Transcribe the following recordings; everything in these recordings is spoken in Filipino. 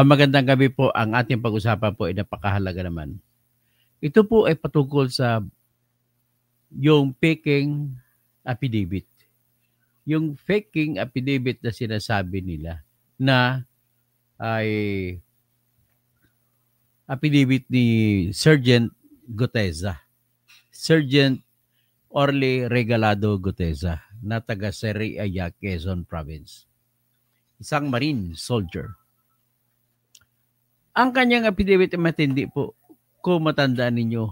Magandang gabi po. Ang ating pag-usapan po ay napakahalaga naman. Ito po ay patungkol sa yung faking affidavit. Yung faking affidavit na sinasabi nila na ay affidavit ni Sergeant Guteza. Sergeant Orly Regalado Guteza na taga Sariaya, Quezon Province. Isang Marine soldier. Ang kanyang affidavit ay matindi po. Kung matandaan ninyo,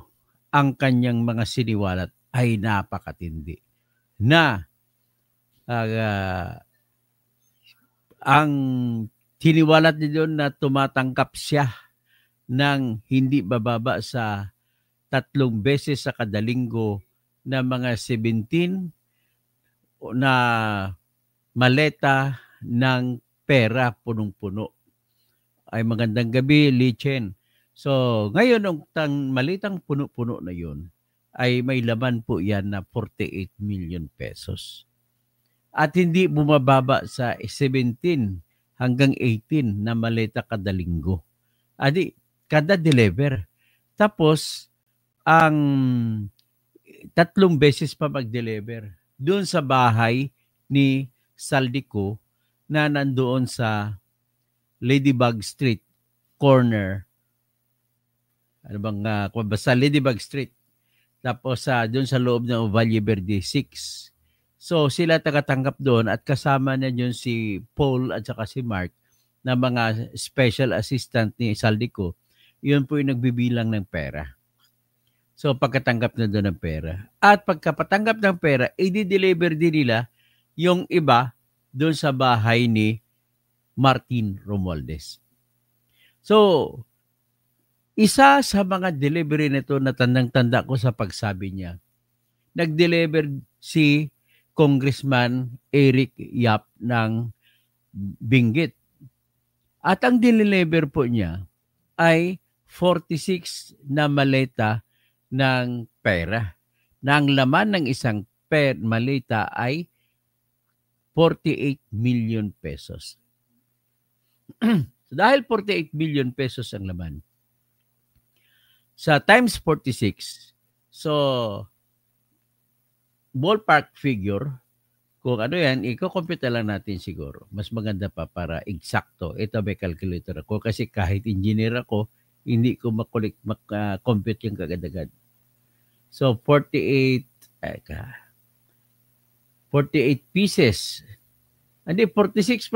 ang kanyang mga siniwalat ay napakatindi. Na ang siniwalat niya doon na tumatanggap siya ng hindi bababa sa 3 beses sa kada linggo na mga 17 na maleta ng pera punong-puno. Ay magandang gabi, Lee Chen. So, ngayon, ang malitang puno-puno na yun, ay may laman po yan na 48 million pesos. At hindi bumababa sa 17 hanggang 18 na maleta kada linggo. Adi, kada deliver. Tapos, ang 3 beses pa mag-deliver doon sa bahay ni Saldico na nandoon sa Ladybug Street corner. Ano bang basta Ladybug Street. Tapos doon sa loob ng Valle Verde 6. So sila tagatanggap doon at kasama na yun si Paul at saka si Mark na mga special assistant ni Saldico. Yun po yung nagbibilang ng pera. So pagkatanggap na doon ng pera. At pagkapatanggap ng pera, i-deliver din nila yung iba doon sa bahay ni Martin Romualdez. So, isa sa mga delivery nito na tandang-tanda ko sa pagsabi niya, nag-deliver si Congressman Eric Yap ng Benguet. At ang deliver po niya ay 46 na maleta ng pera. Na ang laman ng isang maleta ay 48 million pesos. So, dahil 48 billion pesos ang laman, sa times 46, so ballpark figure, kung ano yan, i-compute lang natin siguro. Mas maganda pa para eksakto. Ito may calculator ako kasi kahit engineer ako, hindi ko compute yung kagad-agad. So 48 pieces. Hindi, 46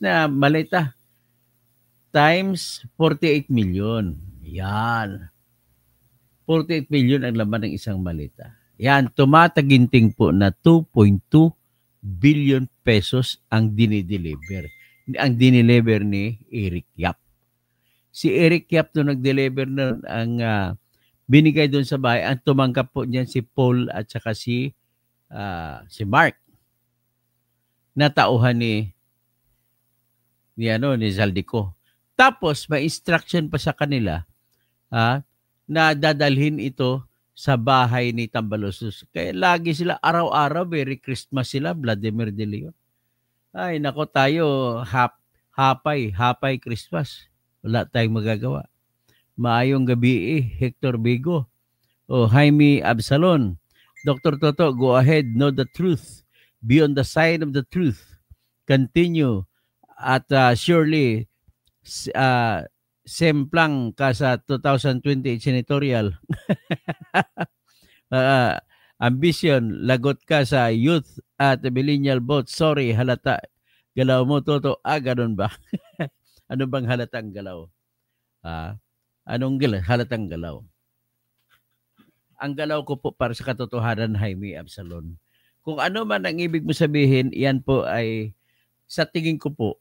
na maleta times 48 million. Yan. 48 million ang laman ng isang maleta. Yan, tumataginting po na 2.2 billion pesos ang dinideliver. Ang dinideliver ni Eric Yap. Si Eric Yap nung nag-deliver na ang binigay doon sa bahay, ang tumanggap po niyan si Paul at saka si Mark. Natauhan ni Saldico. Tapos may instruction pa sa kanila na dadalhin ito sa bahay ni Tambalosus. Kaya lagi sila araw-araw, Merry Christmas sila, Vladimir De Leon. Ay, nako tayo, hapay Christmas. Wala tayong magagawa. Maayong gabi Hector Bigo. Jaime Absalon. Dr. Toto, go ahead, know the truth. Be on the side of the truth. Continue. At surely, semplang ka sa 2028 senatorial. Ambition, lagot ka sa youth at millennial vote. Sorry, halata. Galaw mo, Toto. Ganun ba? Ano bang halatang galaw? Anong halatang galaw? Ang galaw ko po para sa katotohanan, Jaime Absalon. Kung ano man ang ibig mo sabihin, yan po ay sa tingin ko po,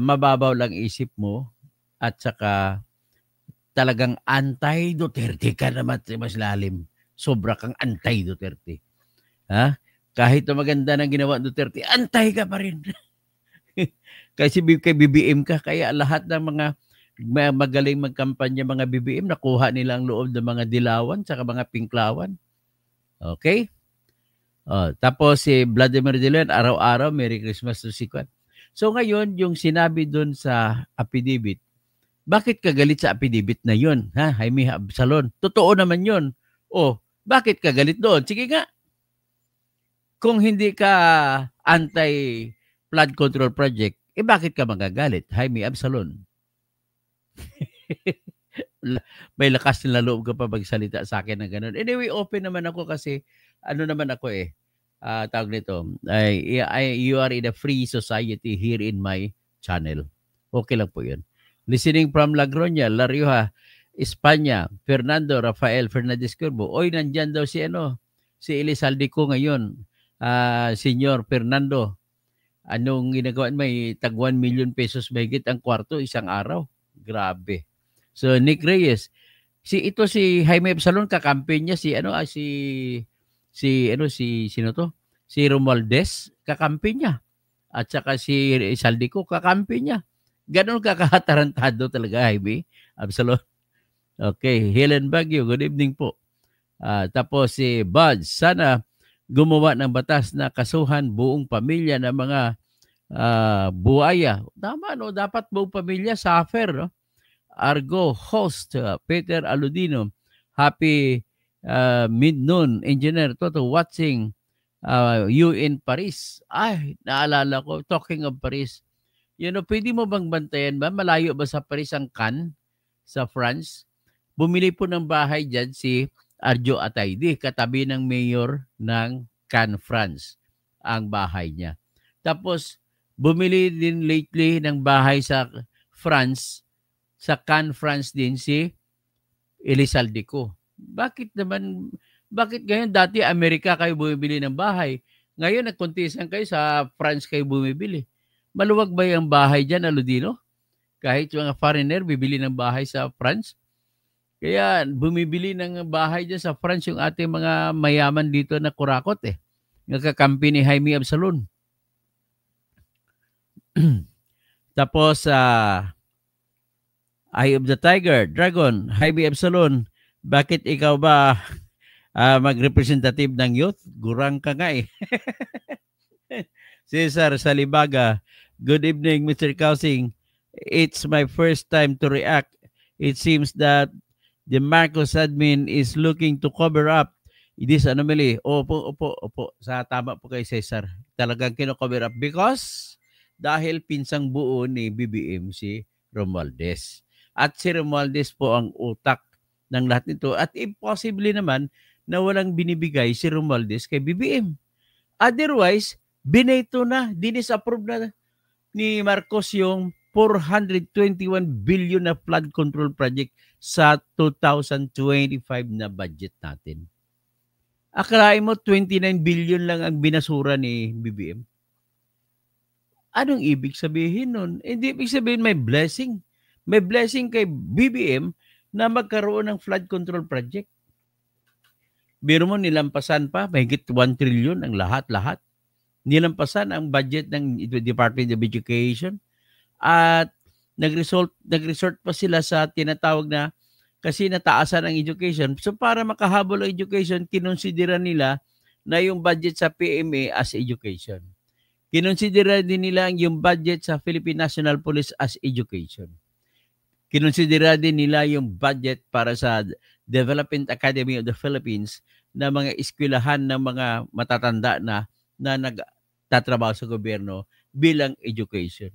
mababaw lang isip mo at saka talagang anti-Duterte ka naman mas lalim. Sobra kang anti-Duterte. Kahit na maganda ng ginawa Duterte, anti ka pa rin. Kasi kay BBM ka, kaya lahat ng mga magaling magkampanya mga BBM, nakuha nila ang loob ng mga dilawan saka mga pinklawan. Okay? Tapos si Vladimir De Leon, araw-araw, Merry Christmas to si Kwan. So ngayon, yung sinabi doon sa affidavit, bakit ka galit sa affidavit na yun? Ha? Jaime Absalon. Totoo naman yun. O, bakit ka galit doon? Sige nga. Kung hindi ka anti-flood control project, bakit ka magagalit? Jaime Absalon. May lakas na loob ka pa magsalita sa akin ng ganun. Anyway, open naman ako kasi ano naman ako tawag nito, you are in a free society here in my channel. Okay lang po yun. Listening from Lagronia, La Rioja, Espanya, Fernando Rafael Fernandez Curbo. Oy, nandyan daw si Elizalde ko ngayon. Senyor Fernando, anong ginagawa? May tag 1 million pesos mahigit ang kwarto isang araw. Grabe. So Nick Reyes, si Jaime Absalon, kakampi niya sino to? Si Romualdez, kakampi niya. At saka si Saldico, kakampi niya. Ganon kakatarantado talaga, Jaime Absalon. Okay, Helen Baguio, good evening po. Tapos si Buds, sana gumawa ng batas na kasuhan buong pamilya ng mga buaya. Tama, no? Dapat buong pamilya suffer, no? Argo host, Peter Aludino, happy mid-noon, Engineer Toto, watching you in Paris. Ay, naalala ko, talking of Paris. Pwede mo bang bantayan ba? Malayo ba sa Paris ang Cannes, sa France? Bumili po ng bahay dyan si Arjo Ataydi, katabi ng mayor ng Cannes, France, ang bahay niya. Tapos, bumili din lately ng bahay sa France, sa Cannes, France din si Elizalde ko. Bakit ngayon dati Amerika kayo bumibili ng bahay? Ngayon nagkontisan kayo sa France kayo bumibili. Maluwag ba yung bahay dyan, Aludino? Kahit yung mga foreigner bibili ng bahay sa France? Kaya bumibili ng bahay dyan sa France yung ating mga mayaman dito na kurakot Nagkakampi ni Jaime Absalon. Tapos Eye of the Tiger, Dragon, Jaime Absalon, bakit ikaw ba mag-representative ng youth? Gurang ka nga Cesar Salibaga, good evening Mr. Kausing. It's my first time to react. It seems that the Marcos admin is looking to cover up this anomaly. Opo. Sa tama po kay Cesar. Talagang kino-cover up because dahil pinsang buo ni BBM si Romualdez. At si Romualdez po ang utak ng lahat nito. At imposible naman na walang binibigay si Romualdez kay BBM. Otherwise, bineto na, dinisapprove na ni Marcos yung 421 billion na flood control project sa 2025 na budget natin. Akalain mo 29 billion lang ang binasura ni BBM. Anong ibig sabihin nun? Hindi ibig sabihin may blessing. May blessing kay BBM na magkaroon ng flood control project. Biro mo, nilampasan pa, mahigit 1 trillion ang lahat-lahat. Nilampasan ang budget ng Department of Education. At nag-resort pa sila sa tinatawag na, kasi nataasan ang education. So para makahabol ang education, kinonsidera nila na yung budget sa PMA as education. Kinonsidera din nila yung budget sa Philippine National Police as education. Kinonsidera din nila yung budget para sa Development Academy of the Philippines na mga eskwelahan ng mga matatanda na nagtatrabaho sa gobyerno bilang education.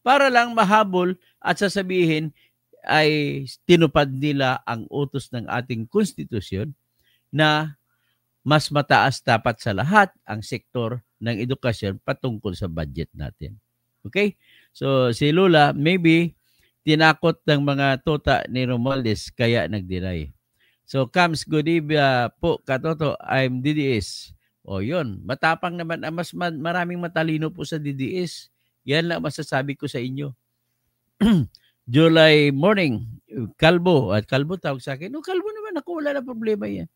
Para lang mahabol at sasabihin ay tinupad nila ang utos ng ating konstitusyon na mas mataas dapat sa lahat ang sektor ng edukasyon patungkol sa budget natin. Okay? So si Lula, maybe tinakot ng mga tota ni Romualdez kaya nag-deny. So Kams, good evening po, Katoto, I'm DDS. O yun, matapang naman, mas maraming matalino po sa DDS. Yan lang masasabi ko sa inyo. July morning, Kalbo. At Kalbo tawag sa akin. No, Kalbo naman ako, wala na problema yan.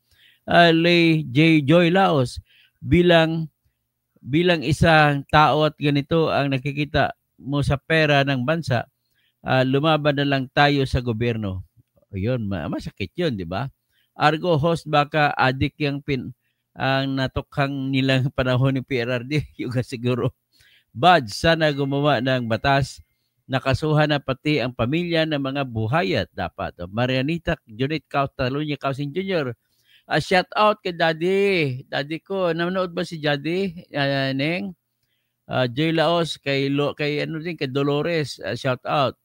Lay J. Joy Laos, bilang isang tao at ganito ang nakikita mo sa pera ng bansa, lumaban na lang tayo sa gobyerno. O yun, masakit yun, di ba? Argo host, baka adik yung ang natukhang nilang panahon ni PRRD. Yung siguro Bud, sana gumawa ng batas nakasuhan na pati ang pamilya ng mga buhayat dapat. Marianita Junit Catalunya Causing Jr. Shout out kay Daddy. Daddy ko. Nanonood ba si Daddy? Neng? Joy Laos kay ano din kay Dolores. Shout out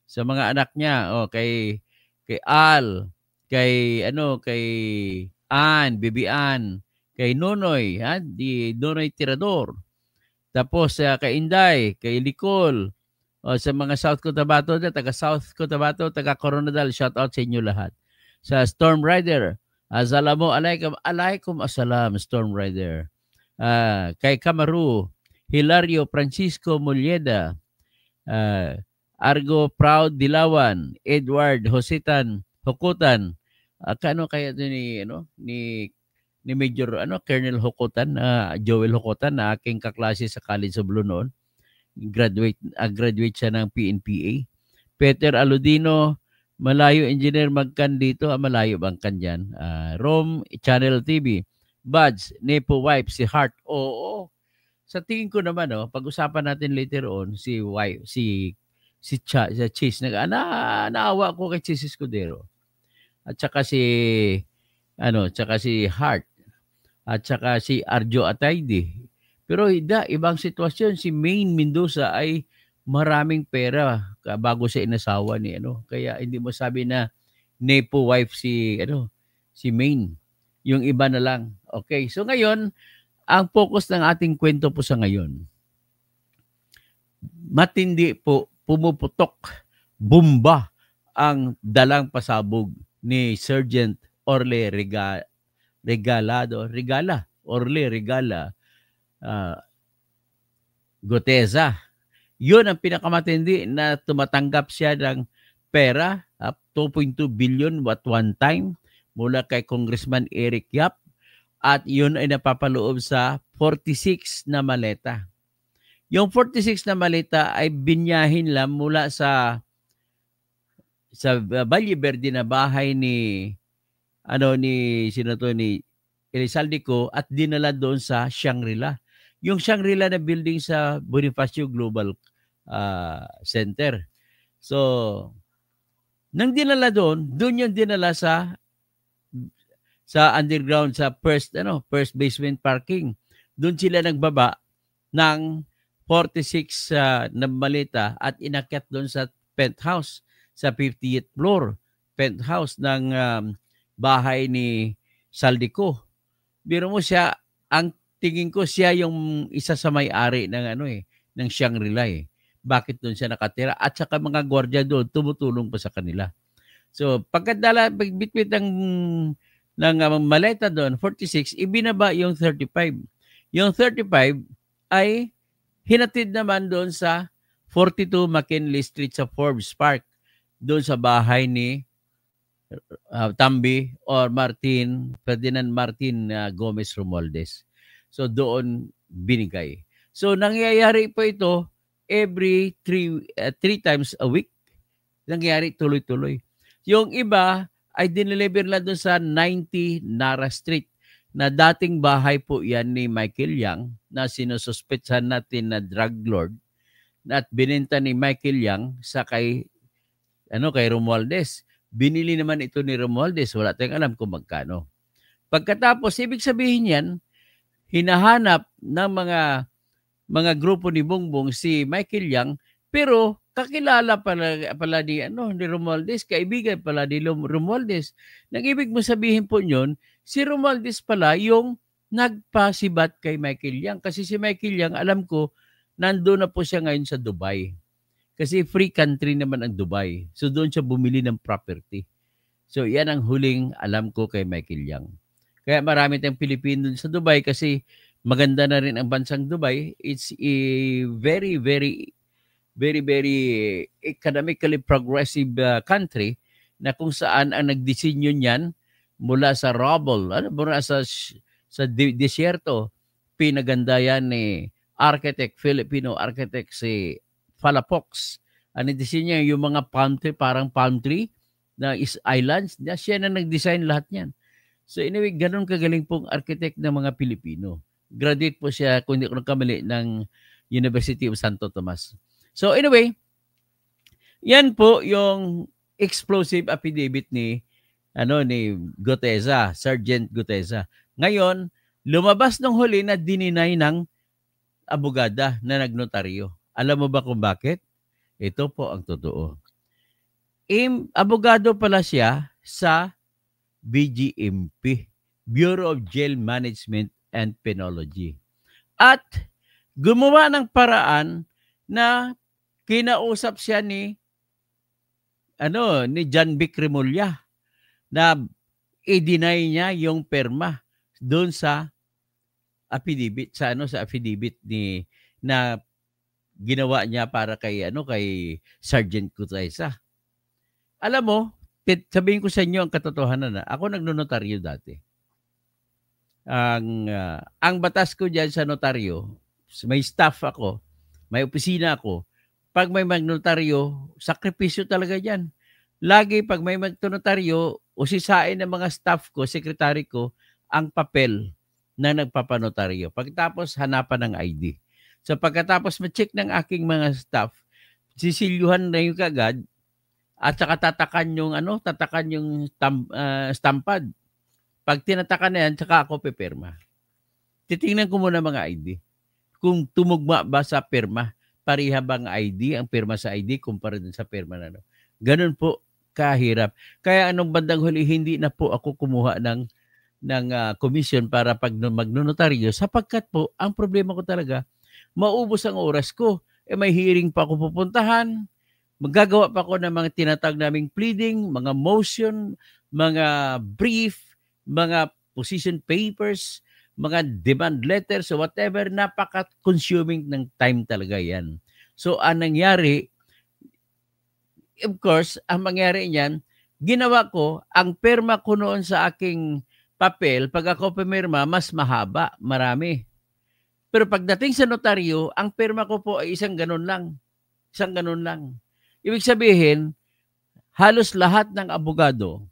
sa mga anak niya. Kay Al, kay Ann, Bibi Ann, kay Nonoy, di Nonoy Tirador. Tapos kay Inday, kay Nicole, sa mga South Cotabato, taga South Cotabato, taga Coronadal, shout out sa inyo lahat. Sa Storm Rider, alaikum assalam, Storm Rider. Kay Kamaru, Hilario Francisco Mulieda, Argo Proud Dilawan, Edward Hositan Hukutan. Kano kaya ito ni Major Colonel Hukutan, Joel Hukutan na aking kaklase sa College of Law noon. Graduate siya ng PNPA. Peter Aludino, malayo engineer magkan dito. Malayo bang kan dyan? Rome Channel TV. Buds, Nepo wife, si Hart. Oo. Sa tingin ko naman, pag-usapan natin later on, si Cheese. Naawa ko kay Cheese Escudero. At saka si Hart. At saka si Arjo Atayde. Pero ibang sitwasyon. Si Maine Mendoza ay maraming pera bago siya inasawa ni Kaya hindi mo sabi na Nepo wife si Maine. Yung iba na lang. Okay. So ngayon, ang focus ng ating kwento po sa ngayon. Matindi po pumuputok bomba ang dalang pasabog ni Sergeant Orle Regala Goteza. Yun ang pinakamatindi na tumatanggap siya ng pera, 2.2 billion at one time mula kay Congressman Eric Yap, at yun ay napapaloob sa 46 na maleta. Yung 46 na maleta ay binyahin lang mula sa Valle Verde na bahay ni Elizalde Co at dinala doon sa Shangri-La. Yung Shangri-La na building sa Bonifacio Global Center. So, nang dinala doon yung dinala sa underground sa first basement parking. Doon sila nagbaba ng 46 na maleta at inakyat doon sa penthouse sa 50th floor penthouse ng bahay ni Saldico. Biro mo siya, ang tingin ko siya yung isa sa may-ari ng ng Shangri-La eh. Bakit doon siya nakatira? At saka mga gwardiya doon tumutulong pa sa kanila. So pagkadala bitbit ng maleta doon 46, ibinaba yung 35. Yung 35 ay hinatid naman doon sa 42 McKinley Street sa Forbes Park, doon sa bahay ni Tambi or Ferdinand Martin Gomez Romualdez. So doon binigay. So nangyayari po ito every 3 times a week. Nangyayari tuloy-tuloy. Yung iba ay dineliver lang doon sa 90 Nara Street na dating bahay po yan ni Michael Yang na sinususpetsahan natin na drug lord at binenta ni Michael Yang sa kay Romualdez. Binili naman ito ni Romualdez. Wala tayong alam kung magkano. Pagkatapos, ibig sabihin yan, hinahanap ng mga grupo ni Bongbong si Michael Yang, pero kakilala pala ni Romualdez, kaibigan pala ni Romualdez. Nang ibig mo sabihin po nyon, si Romualdez pala yung nagpasibat kay Michael Yang. Kasi si Michael Yang, alam ko, nandoon na po siya ngayon sa Dubai. Kasi free country naman ang Dubai. So doon siya bumili ng property. So yan ang huling alam ko kay Michael Yang. Kaya marami tayong Pilipino sa Dubai kasi maganda na rin ang bansang Dubai. It's a very, very, very, very economically progressive country na kung saan ang nagdisenyo niyan mula sa rubble, mula sa disyerto, pinaganda yan ni Filipino architect si Palafox. Ang nagdisenyo yung mga palm tree, parang palm tree na islands, siya na nag-design lahat yan. So anyway, ganun kagaling pong architect ng mga Pilipino. Graduate po siya, kung hindi ko nagkamali, ng University of Santo Tomas. So anyway, yan po yung explosive affidavit ni Gutesa, Sergeant Gutesa. Ngayon, lumabas nung huli na dininay ng abogada na nagnotaryo. Alam mo ba kung bakit? Ito po ang totoo. Abogado pala siya sa BGMP, Bureau of Jail Management and Penology. At gumawa ng paraan na kinausap siya ni John Vic Remulla na i-deny niya yung perma doon sa affidavit sa affidavit na ginawa niya para kay Sergeant Gutesa. Alam mo, sabihin ko sa inyo ang katotohanan na ako nagnonotaryo dati. Ang batas ko diyan sa notaryo, may staff ako, may opisina ako. Pag may magnotaryo, sakripisyo talaga diyan. Lagi pag may magnotaryo, usisain ng mga staff ko, sekretary ko, ang papel na nagpapanotaryo. Pagkatapos hanapan ng ID. So pagkatapos ma-check ng aking mga staff, sisilyuhan na yung kagad at saka tatakan yung stampad. Pag tinatakan na yan, saka ako pipirma. Titingnan ko muna mga ID. Kung tumugma ba sa pirma, pariha bang ID, ang pirma sa ID, kumpara din sa pirma na Ganun po kahirap. Kaya anong bandang huli, hindi na po ako kumuha ng commission para pag magnonotaryo sapagkat po, ang problema ko talaga, maubos ang oras ko. May hearing pa ako pupuntahan, magagawa pa ako ng mga tinatawag naming pleading, mga motion, mga brief, mga position papers, mga demand letters, so whatever, napaka-consuming ng time talaga yan. So, ang nangyari, of course, ang mangyari niyan, ginawa ko, ang perma ko noon sa aking papel, pag ako pumirma, mas mahaba, marami. Pero pagdating sa notaryo, ang perma ko po ay isang ganun lang. Isang ganun lang. Ibig sabihin, halos lahat ng abogado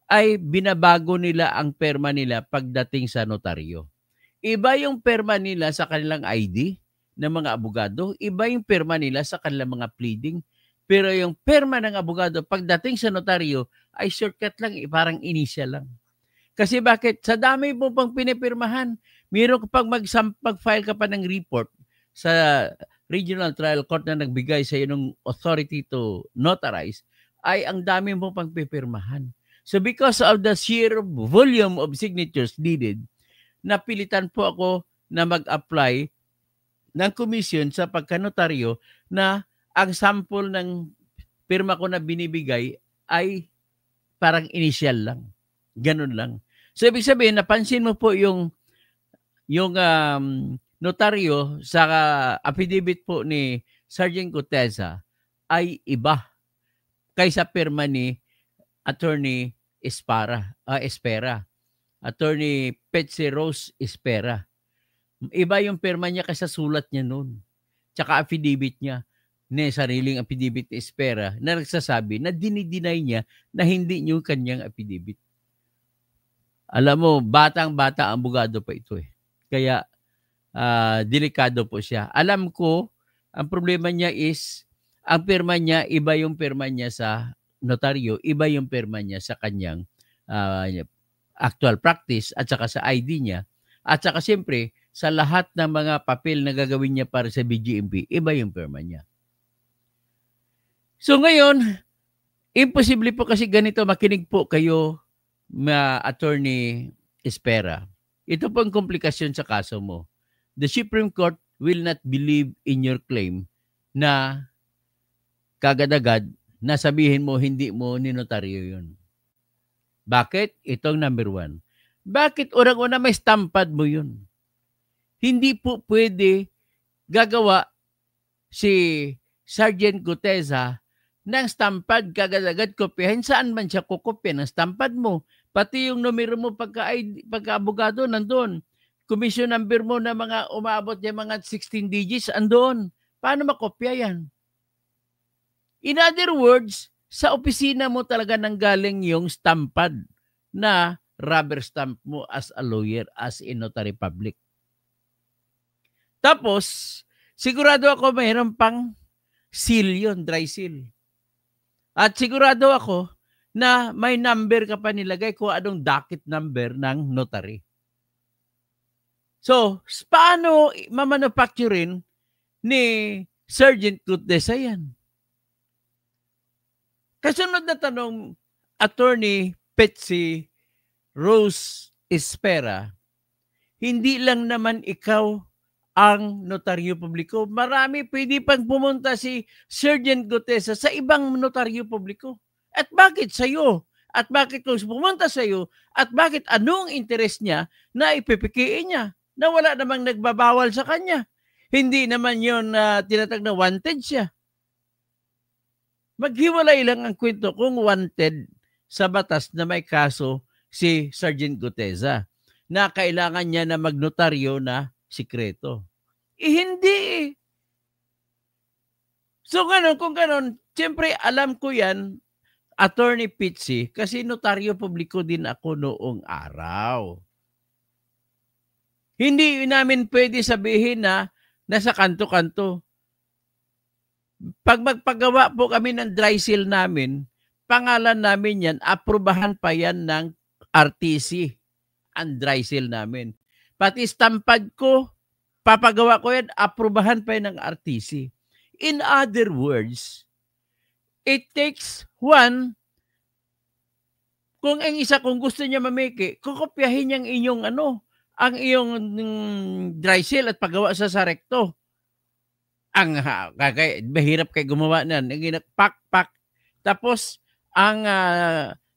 ay binabago nila ang perma nila pagdating sa notaryo. Iba yung perma nila sa kanilang ID ng mga abogado, iba yung perma nila sa kanilang mga pleading, pero yung perma ng abogado pagdating sa notaryo ay shortcut lang, parang initial lang. Kasi bakit? Sa dami mo pang pinipirmahan, meron kapag mag-file ka pa ng report sa Regional Trial Court na nagbigay sa iyo ng authority to notarize, ay ang dami mo pang pipirmahan. So because of the sheer volume of signatures needed, napilitan po ako na mag-apply ng commission sa pagkanotaryo na ang sample ng pirma ko na binibigay ay parang initial lang. Ganun lang. So ibig sabihin, napansin mo po yung notaryo sa affidavit po ni Sergeant Gutesa ay iba kaysa pirma ni Attorney Espera. Attorney Petse Rose Espera. Iba yung pirma niya kaysa sulat niya noon. Tsaka affidavit niya, sariling affidavit ni Espera na nagsasabi na dinideny niya na hindi yung kanyang affidavit. Alam mo, batang-bata ang abogado pa ito eh. Kaya delikado po siya. Alam ko, ang problema niya is, ang pirma niya, iba yung pirma niya sa notaryo, iba yung pirma niya sa kanyang actual practice at saka sa ID niya. At saka siyempre, sa lahat ng mga papel na gagawin niya para sa BGMP, iba yung pirma niya. So ngayon, imposible po kasi ganito, makinig po kayo, Attorney Espera. Ito po ang komplikasyon sa kaso mo. The Supreme Court will not believe in your claim na kagad-agad na sabihin mo hindi mo ninotaryo yun. Bakit? Itong number 1. Bakit unang-una may stampad mo yun? Hindi po pwede gagawa si Sergeant Gutesa ng stampad kagad-agad kopyahin. Saan man siya kukopya ng stampad mo? Pati yung numero mo pagka-abogado nandun. Commission number mo na mga umabot niya mga 16 digits andun. Paano makopya yan? In other words, sa opisina mo talaga nanggaling yung stampad na rubber stamp mo as a lawyer, as a notary public. Tapos, sigurado ako mayroon pang seal yun, dry seal. At sigurado ako na may number ka pa nilagay kung anong docket number ng notary. So, paano mamanufacturein ni Sergeant Gutesa yan? Kasunod na tanong, Attorney Betsy Rose Espera, hindi lang naman ikaw ang notaryo publiko. Marami pwede pang pumunta si Sergeant Gutesa sa ibang notaryo publiko. At bakit sa'yo? At bakit kung pumunta sa'yo? At bakit anong interest niya na ipipikiin niya? Na wala namang nagbabawal sa kanya. Hindi naman yun tinatag na wanted siya. Maghiwalay lang ang kwento kung wanted sa batas na may kaso si Sergeant Gutesa na kailangan niya na magnotaryo na sikreto. Hindi. So kung ganon, siyempre alam ko yan, Attorney Pitsy, kasi notaryo publiko din ako noong araw. Hindi namin pwede sabihin na nasa kanto-kanto. Pag magpagawa po kami ng dry seal namin, pangalan namin yan, aprobahan pa yan ng RTC, ang dry seal namin. Pati stampad ko, papagawa ko yan, aprobahan pa yan ng RTC. In other words, it takes one, kung ang isa, kung gusto niya mamiki, kukopyahin niyang inyong ang iyong dry seal at paggawa sa recto. Ang mahirap kay gumawa nan. Pak. Tapos, ang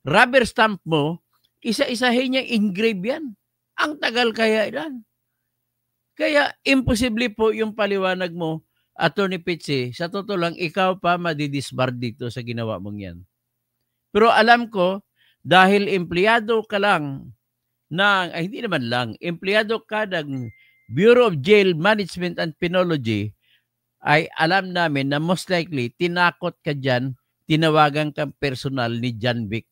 rubber stamp mo, isa-isahin niya engrave yan. Ang tagal kaya yan. Kaya, imposible po yung paliwanag mo, Attorney Pitsy. Sa totoo lang, ikaw pa madidisbar dito sa ginawa mong yan. Pero alam ko, dahil empleyado ka lang hindi naman lang, empleyado ka ng Bureau of Jail Management and Penology, ay alam namin na most likely tinakot ka dyan, tinawagan kang personal ni John Vic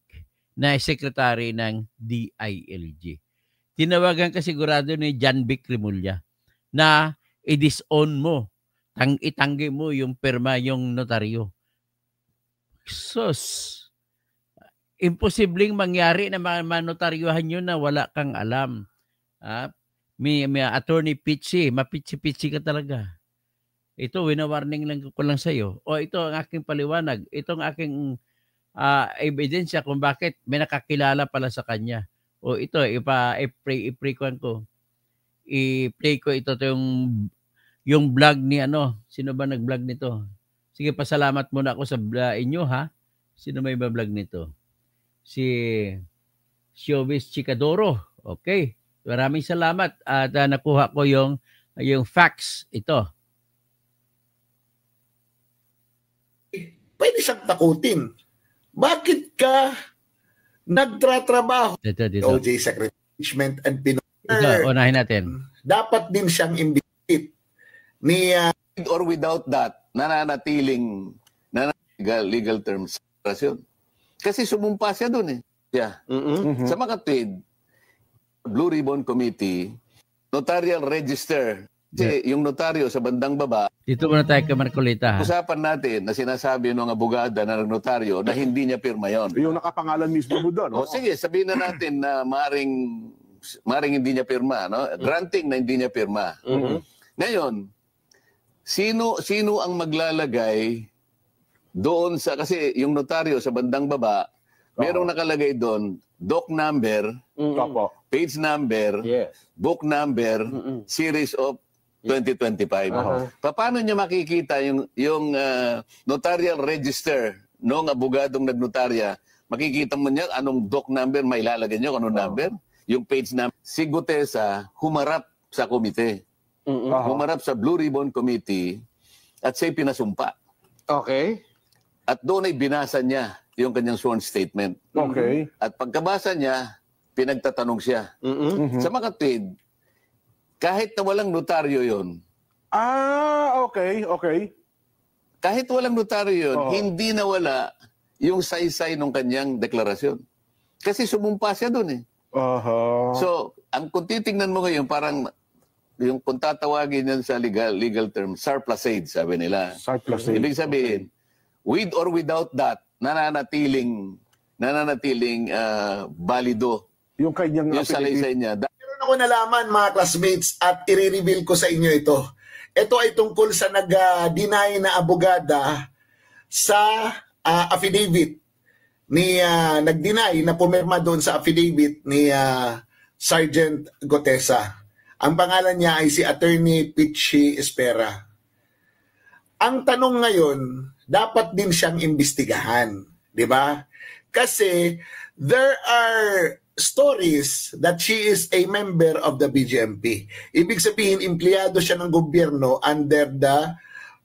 na secretary ng DILG. Tinawagan ka sigurado ni John Vic Remulla na i-disown mo, itanggi mo yung perma, yung notaryo. Sus! Imposibleng mangyari na manotaryuhan yun na wala kang alam. May Attorney Pitsy, mapitsi-pitsi ka talaga. Ito, wina-warning lang ko lang sa'yo. O ito ang aking paliwanag. Ito ang aking ebidensya kung bakit may nakakilala pala sa kanya. O ito, i-play ko ito yung vlog ni sino ba nag-vlog nito? Sige, pasalamat muna ako sa inyo ha. Sino may ba-vlog nito? Si Showbiz Chicadoro. Okay. Maraming salamat at nakuha ko yung facts ito. Pwede siyang takutin. Bakit ka nagtratrabaho? Dito. OJ Secretary Management and Penology. Ito, unahin natin. Dapat din siyang imbit ni or without that, nananatiling legal terms. Kasi sumumpa siya doon eh. Yeah. Sa makatwid, Blue Ribbon Committee, Notarial Register. Kasi yung notaryo sa bandang baba, dito muna tayo kay Marcolita. Usapan natin na sinasabi ng abogada na notaryo na hindi niya pirma yon. Yung nakapangalan mismo mo doon. O sige, sabihin na natin na maring hindi niya pirma. No? Granting na hindi niya pirma. Ngayon, sino ang maglalagay doon sa, kasi yung notaryo sa bandang baba, merong nakalagay doon, doc number, page number, book number, series of 2025. Paano niya makikita yung notarial register ng abogadong nagnotarya? Makikita mo niya anong doc number, may ilalagay niyo anong number? Yung page number. Si Gutesa humarap sa komite. Humarap sa Blue Ribbon Committee at siya'y pinasumpa. Okay. At doon ay binasa niya yung kanyang sworn statement. Okay. At pagkabasa niya, pinagtatanong siya. Sa makatwid, kahit na walang notaryo yun. Okay. Kahit walang notaryo yun, hindi nawala yung saysay ng kanyang deklarasyon. Kasi sumumpa siya doon eh. So, kung titingnan mo ngayon, parang yung kung tatawagin yan sa legal term, surplusage, sabi nila. Surplusage. Ibig sabihin, with or without that, nananatiling balido Yung kanyang yung salaysay niya. Meron ako nalaman mga classmates at i-reveal ko sa inyo ito. Ito ay tungkol sa nag-deny na abogada sa affidavit ni nag-deny na pumirma doon sa affidavit ni Sergeant Gotesa. Ang pangalan niya ay si Attorney Pichi Espera. Ang tanong ngayon, dapat din siyang imbestigahan, di ba? Kasi there are stories that she is a member of the BGMP. Ibig sabihin, empleyado siya ng gobyerno under the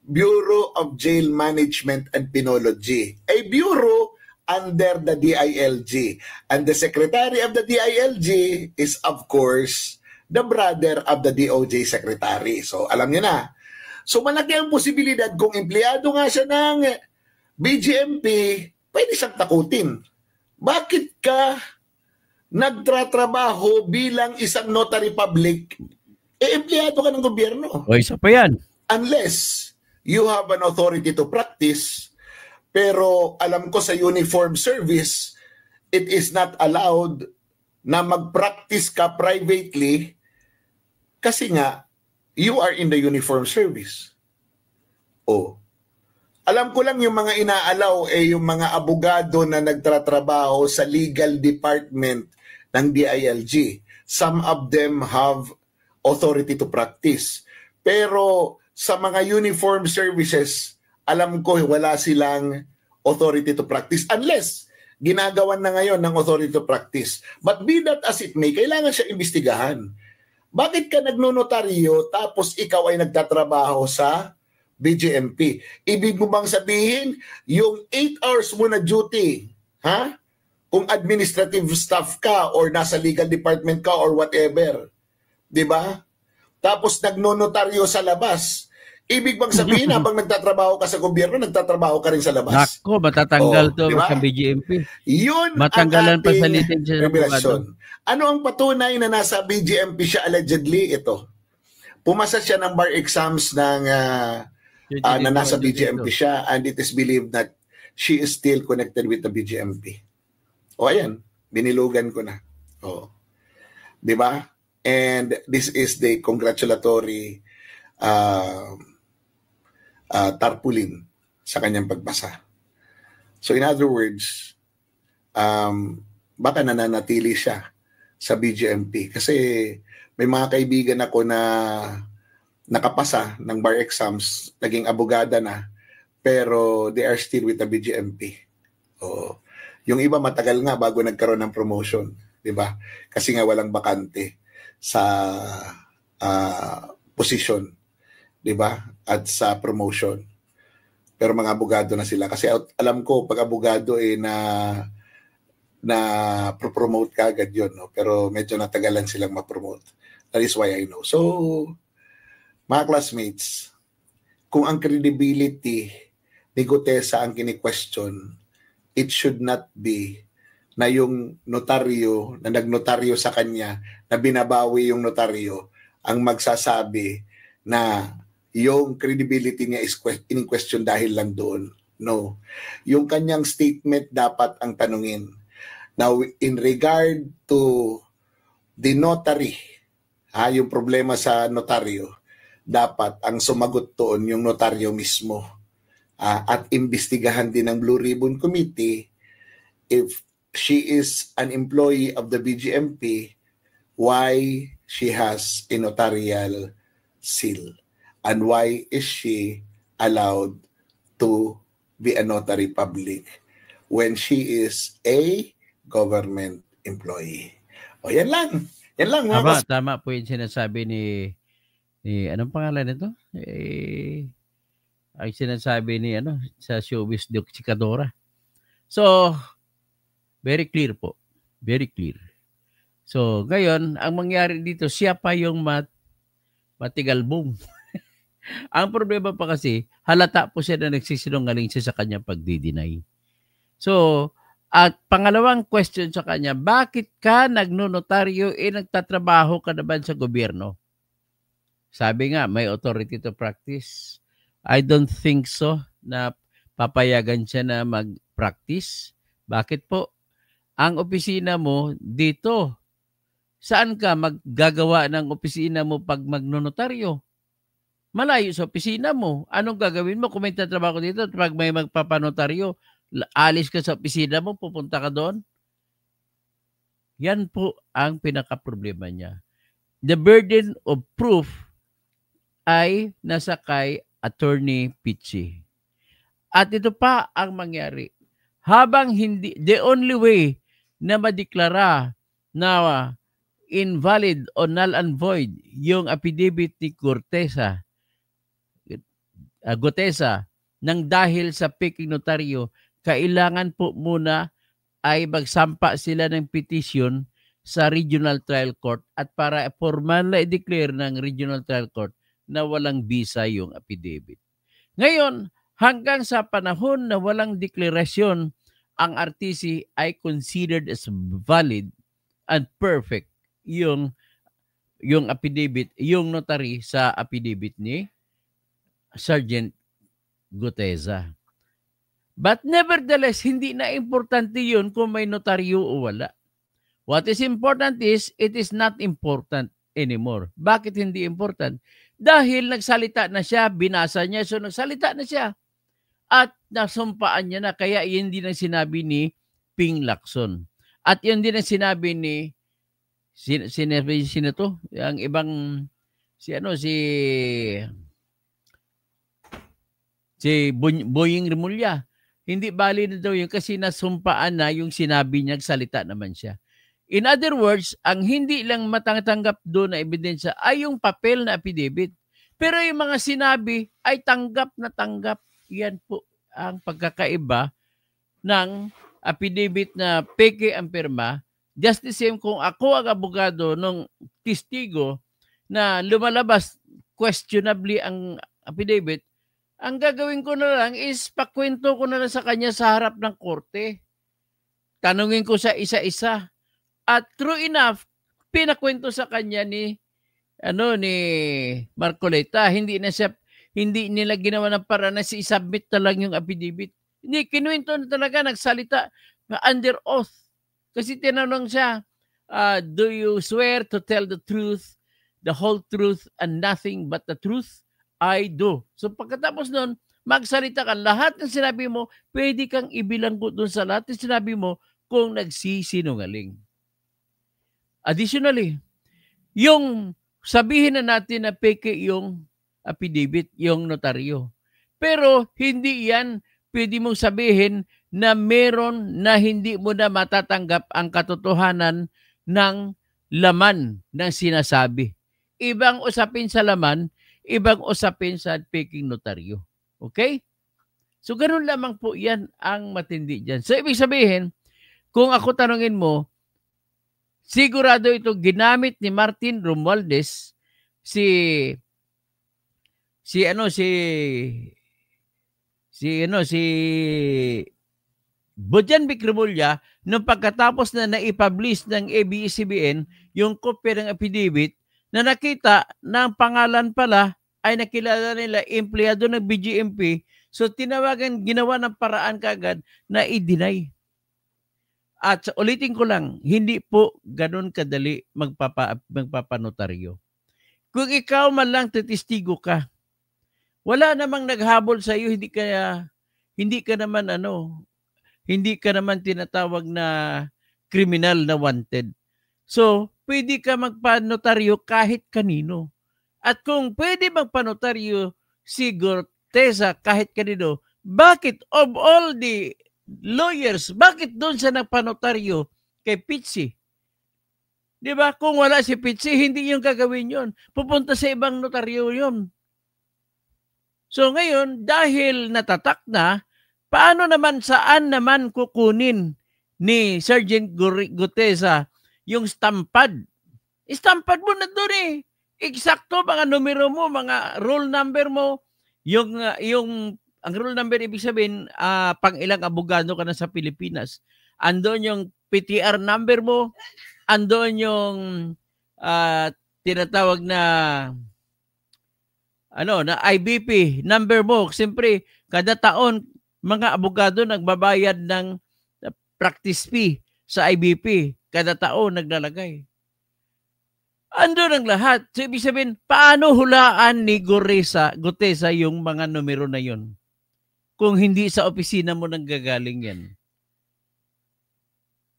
Bureau of Jail Management and Penology, a bureau under the DILG. And the secretary of the DILG is, of course, the brother of the DOJ secretary. So, alam niyo na. So, malaki ang posibilidad kung empleyado nga siya ng BGMP, pwede siyang takutin. Bakit ka nagtratrabaho bilang isang notary public, empleyado ka ng gobyerno? O, isa pa yan. Unless you have an authority to practice, pero alam ko sa uniform service, it is not allowed na mag-practice ka privately kasi nga, you are in the uniform service. Alam ko lang yung mga inaalaw yung mga abogado na nagtatrabaho sa legal department ng DILG. Some of them have authority to practice. Pero sa mga uniform services, alam ko wala silang authority to practice unless ginagawan na ngayon ng authority to practice. But be that as it may, kailangan siya imbestigahan. Bakit ka nagnonotaryo tapos ikaw ay nagtatrabaho sa BGMP? Ibig mo bang sabihin, yung 8 hours mo na duty, kung administrative staff ka or nasa legal department ka or whatever, di ba? Tapos nagnonotaryo sa labas. Ibig bang sabihin, habang nagtatrabaho ka sa gobyerno, nagtatrabaho ka rin sa labas? Nako, matatanggal to diba? sa BGMP. Yun Matanggalan ang pa sa ating litigation ng revelasyon. Ano ang patunay na nasa BGMP siya allegedly? Ito. Pumasa siya ng bar exams ng na nasa BGMP siya, and it is believed that she is still connected with the BGMP. Ayan, binilugan ko na. Di ba? And this is the congratulatory tarpaulin sa kanyang pagbasa. So in other words, baka nananatili siya sa BGMP kasi may mga kaibigan ako na nakapasa ng bar exams, naging abogada na, pero they are still with the BGMP. Yung iba matagal nga bago nagkaroon ng promotion, di ba? Kasi nga walang bakante sa posisyon, di ba? At sa promotion. Pero mga abogado na sila. Kasi alam ko, pag abogado na pro-promote ka agad yun, no? Pero medyo natagalan silang ma-promote. That is why I know. So, mga classmates, kung ang credibility ni Gotesa ang kini-question, it should not be na yung notaryo, na nagnotaryo sa kanya, na binabawi yung notaryo, ang magsasabi na yung credibility niya is in question dahil lang doon. No. Yung kanyang statement dapat ang tanungin. Now, in regard to the notary, yung problema sa notaryo, dapat ang sumagot doon yung notaryo mismo. At imbestigahan din ng Blue Ribbon Committee if she is an employee of the BGMP, why she has a notarial seal. And why is she allowed to be a notary public when she is a government employee? Yan lang. Yan lang. Tama po yung sinasabi ni anong pangalan nito? Ang sinasabi ni sa showbiz Chikadora. So, very clear po. Very clear. So, ngayon, ang mangyari dito, siya pa yung matigalbong. Ang problema pa kasi, halata po siya na nagsisinungaling siya sa kanyang pagdi-deny. So, at pangalawang question sa kanya, bakit ka nagnonotaryo nagtatrabaho ka naman sa gobyerno? Sabi nga, may authority to practice. I don't think so na papayagan siya na mag-practice. Bakit po? Ang opisina mo dito. Saan ka maggagawa ng opisina mo pag magnonotaryo? Malayo sa opisina mo. Anong gagawin mo kung may tatrabaho dito? Pag may magpapanotaryo, alis ka sa opisina mo, pupunta ka doon? Yan po ang pinaka-problema niya. The burden of proof ay nasa kay Attorney Pichi. At ito pa ang mangyari. Habang hindi, the only way na madeklara na invalid o null and void yung affidavit ni Gutesa nang dahil sa peking notaryo, kailangan po muna ay magsampa sila ng petition sa Regional Trial Court at para formal na i-declare ng Regional Trial Court na walang bisa yung affidavit. Ngayon, hanggang sa panahon na walang deklarasyon, ang RTC ay considered as valid and perfect yung affidavit, yung notary sa affidavit ni Sergeant Gutesa. But nevertheless, hindi na importante yun kung may notaryo o wala. What is important is, it is not important anymore. Bakit hindi important? Dahil nagsalita na siya, binasa niya, so nagsalita na siya. At nasumpaan niya na, kaya yun din ang sinabi ni Ping Lacson. At yun din ang sinabi ni, sino to? Ang ibang, si Boying Remulla. Hindi bali na daw yun kasi nasumpaan na yung sinabi niya, salita naman siya. In other words, ang hindi lang matanggap doon na ebidensya ay yung papel na affidavit. Pero yung mga sinabi ay tanggap na tanggap. Yan po ang pagkakaiba ng affidavit na peke ang pirma. Just the same kung ako ang abogado ng testigo na lumalabas questionably ang affidavit, ang gagawin ko na lang is pakwento ko na lang sa kanya sa harap ng korte. Tanungin ko sa isa-isa. At true enough, pinakwento sa kanya ni Marcoleta. Hindi nila ginawa ng para na i-submit na lang yung affidavit. Hindi, kinuwento na talaga, nagsalita under oath. Kasi tinanong siya, do you swear to tell the truth, the whole truth, and nothing but the truth? I do. So pagkatapos nun, magsalita ka. Lahat ng sinabi mo, pwede kang ibilanggo dun sa lahat ng sinabi mo kung nagsisinungaling. Additionally, yung sabihin na natin na peke yung affidavit, yung notaryo. Pero hindi yan pwede mong sabihin na meron na hindi mo na matatanggap ang katotohanan ng laman ng sinasabi. Ibang usapin sa laman, ibang usapin sa peking notaryo. Okay? So, ganun lamang po yan ang matindi dyan. So, ibig sabihin, kung ako tanungin mo, sigurado ito ginamit ni Martin Romualdez si Bojanvic Remulla nung pagkatapos na naipublish ng ABS-CBN yung kopya ng affidavit na nakita na ang pangalan pala ay nakilala nila empleyado ng BGMP, so tinawagan, ginawa ng paraan kagad na i-deny. At ulitin ko lang, hindi po ganun kadali magpapanotaryo. Kung ikaw man lang testigo ka, wala namang naghabol sa iyo, hindi ka naman tinatawag na kriminal na wanted. So, pwede ka magpanotaryo kahit kanino. At kung pwede magpanotaryo si Gutesa kahit kanino, bakit of all the lawyers, bakit doon sa nagpanotaryo kay Pichi? Di ba? Kung wala si Pichi, hindi yung gagawin yun. Pupunta sa ibang notaryo yun. So ngayon, dahil natatak na, paano naman, saan naman kukunin ni Sergeant Gutesa yung stampad? Stampad mo na doon eh. Eksakto, mga numero mo, mga roll number mo, ang roll number, ibig sabihin, pang ilang abogado ka na sa Pilipinas. Andon yung PTR number mo, andon yung tinatawag na na IBP number mo. Siyempre, kada taon mga abogado nagbabayad ng practice fee sa IBP. Kada taon naglalagay. Ando ng lahat. So, ibig sabihin, paano hulaan ni Gutesa yung mga numero na yon? Kung hindi sa opisina mo nang gagaling yan.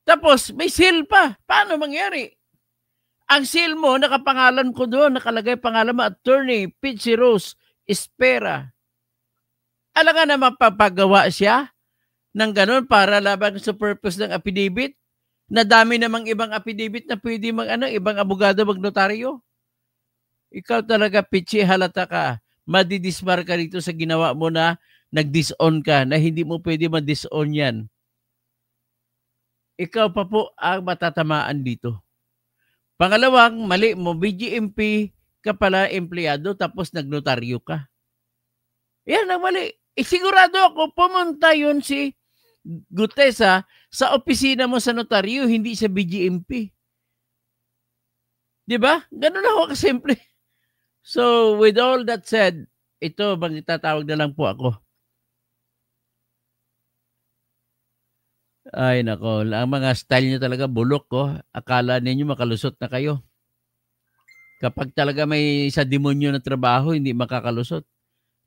Tapos, may seal pa. Paano mangyari? Ang seal mo, nakapangalan ko doon, nakalagay pangalan mo, Attorney Pichi Rose Espera. Alam nga na mapapagawa siya ng ganun para laban sa purpose ng affidavit? Na dami namang ibang affidavit na pwede ibang abogado magnotaryo. Ikaw talaga, Pichi, halata ka. Madidismar ka rito sa ginawa mo na nag-disown ka, na hindi mo pwede ma-disown yan. Ikaw pa po ang matatamaan dito. Pangalawang, mali mo, BGMP ka pala empleyado tapos nagnotaryo ka. Yan ang mali. Sigurado ako, pumunta yun si Gutesa sa opisina mo sa notaryo, hindi sa BGMP. Diba? Ganun ako kasimple. So, with all that said, ito, magtatawag na lang po ako. Ay, nako. Ang mga style nyo talaga bulok ko. Akala ninyo makalusot na kayo. Kapag talaga may sa demonyo na trabaho, hindi makakalusot.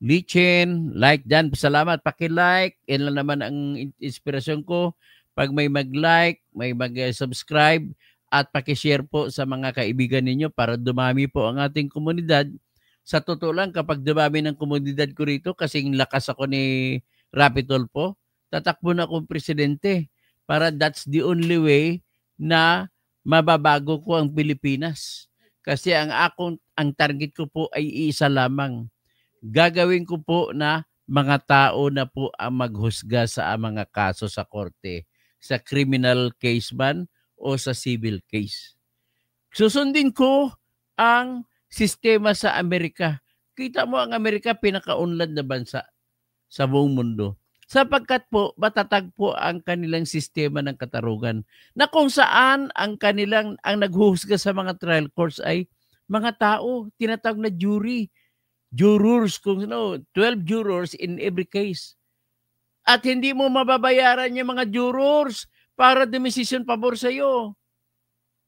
Lichin, like dyan. Salamat. Paki-like. Yan lang naman ang inspirasyon ko. Pag may mag-like, may mag-subscribe, at paki-share po sa mga kaibigan ninyo para dumami po ang ating komunidad. Sa totoo lang, kapag dumami ng komunidad ko rito, kasing lakas ako ni Rapitol po, tatakbo na akong presidente para that's the only way na mababago ko ang Pilipinas. Kasi ang target ko po ay isa lamang. Gagawin ko po na mga tao na po ang maghusga sa mga kaso sa korte, sa criminal case man o sa civil case. Susundin ko ang sistema sa Amerika. Kita mo ang Amerika, pinakaunlad na bansa sa buong mundo. Sapagkat po, matatag po ang kanilang sistema ng katarungan na kung saan ang naghuhusga sa mga trial courts ay mga tao, tinatawag na jury. Jurors, 12 jurors in every case. At hindi mo mababayaran yung mga jurors para demisisyon pabor sa iyo.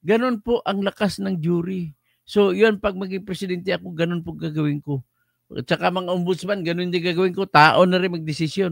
Ganon po ang lakas ng jury. So, yun, pag maging presidente ako, ganon po gagawin ko. At saka mga ombudsman, ganon din gagawin ko. Tao na rin magdesisyon.